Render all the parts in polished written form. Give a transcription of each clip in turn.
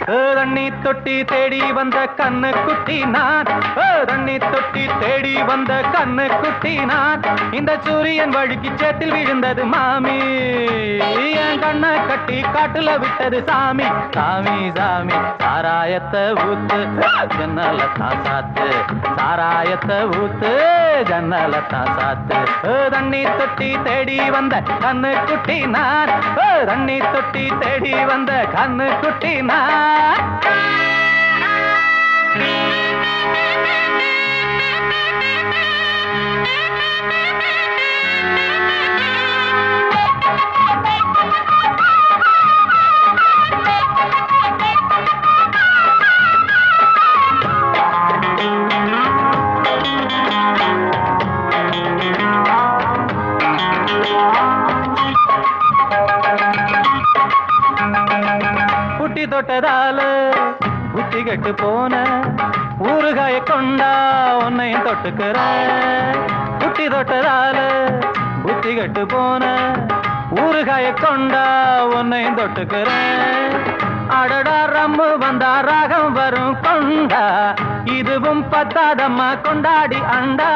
தண்ணி தொட்டி தேடி வந்த கண்ணு குட்டி நான், தண்ணி தொட்டி தேடி வந்த கண்ணு குட்டி நான். இந்த சூரியன் வழுக்கி சேத்தில் விழுந்தது மாமி, என் கண்ணை கட்டி காட்டுல விட்டது சாமி. சாமி சாமி சாராயத்தை ஊத்து ஜன்னலத்தான் சாத்து, சாராயத்தை ஊத்து ஜன்னலத்தான் சாத்து. தண்ணி தொட்டி தேடி வந்த கண்ணு குட்டி நான், தண்ணி தொட்டி தேடி வந்த கண்ணு குட்டி நான். புட்டி தொட்டதால புத்தி கெட்டு போன ஊறுகாய கொண்டா உன்னையும் தொட்டுக்கிற. புட்டி தொட்டதால புத்தி கெட்டு போன ஊறுகாய கொண்டா உன்னையும் தொட்டுக்கிற. அடடா ரம்மு வந்தா ராகம் வரும் கொண்டா, இதுவும் பத்தாதம்மா கொண்டாடி அண்டா.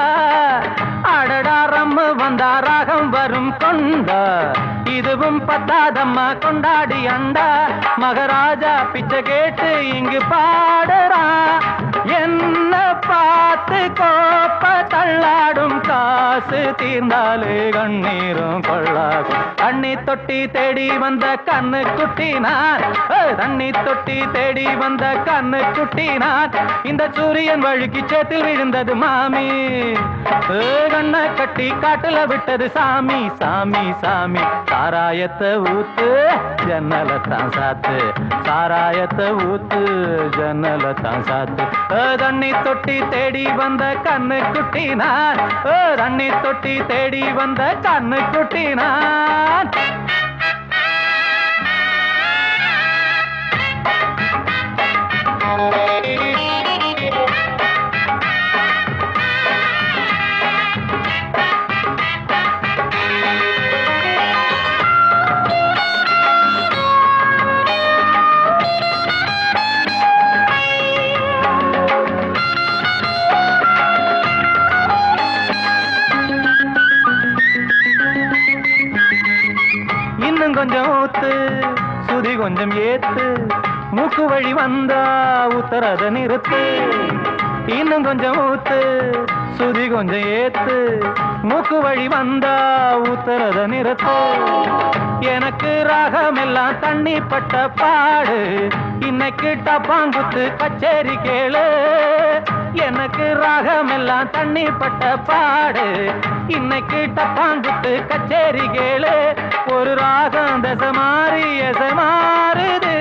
அடடா ரம்மு வந்தா ராகம் வரும் கொண்டா, இதுவும் பத்தாதம்மா கொண்டாடி அண்டா. மகாராஜா பிச்சை கேட்டு இங்கு பாடுறான், என்ன பார்த்து கோப்ப தள்ளாடும் காசு தீர்ந்தாலே கண்ணீரும் கொள்ளாகும். தண்ணி தொட்டி தேடி வந்த கண்ணு குட்டி நான், தண்ணி தொட்டி தேடி வந்த கண்ணு குட்டி நான். இந்த சூரியன் வழுக்கி சேத்தில் விழுந்தது மாமி, கண்ணை கட்டி காட்டுல விட்டது சாமி. சாமி சாமி சாராயத்தை ஊத்து ஜன்னலத்தான் சாத்து, சாராயத்தை ஊத்து ஜன்னலத்தான் சாத்து. தண்ணி தொட்டி தேடி வந்த கண்ணு குட்டி நான், தண்ணி தொட்டி தேடி வந்த கண்ணு குட்டி நான். இன்னும் கொஞ்சம் ஊத்து சுதி கொஞ்சம் ஏத்து, மூக்கு வழி வந்தா உத்தரத நிறுத்து. இன்னும் கொஞ்சம் ஊத்து சுதி கொஞ்சம் ஏத்து, மூக்கு வழி வந்தா உத்தரத நிறுத்து. எனக்கு ராகம் எல்லாம் தண்ணி பட்ட பாடு, இன்னைக்கு டப்பாங்குத்து கச்சேரி கேளு. எனக்கு ராகம் எல்லாம் தண்ணி பட்ட பாடு, இன்னைக்கு டப்பாங்குத்து கச்சேரி கேளு. ஒரு ராகம் தசை மாறி எசை மாறுது,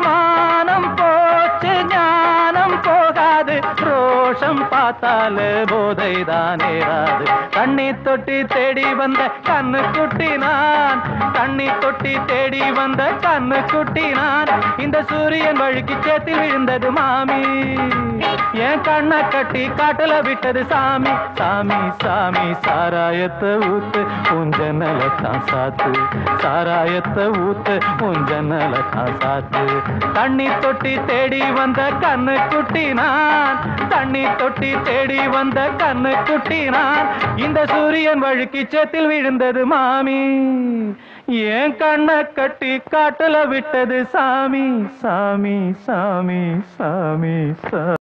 மானம் போச்சு ஞானம் போகாது, ரோஷம் பார்த்தாலே போதை தான் ஏறாது. தண்ணி தொட்டி தேடி வந்த கண்ணு குட்டி நான், தண்ணி தொட்டி தேடி வந்த கண்ணு குட்டி நான். இந்த சூரியன் வழுக்கி சேத்தில் விழுந்தது மாமி, என் கண்ணை கட்டி காட்டுல விட்டது சாமி. சாமி சாமி சாராயத்தை ஊத்து உஞ்சனலத்தான் சாத்து, சாராயத்தை ஊத்து உஞ்சனலத்தான் சாத்து. தண்ணி தொட்டி தேடி வந்த கண்ணு குட்டி நான், தண்ணி தொட்டி தேடி வந்த கண்ணு குட்டி நான். இந்த சூரியன் வழுக்கி சேத்தில் விழுந்தது மாமி, என் கண்ணை கட்டி காட்டுல விட்டது சாமி. சாமி சாமி சாமி சாமி.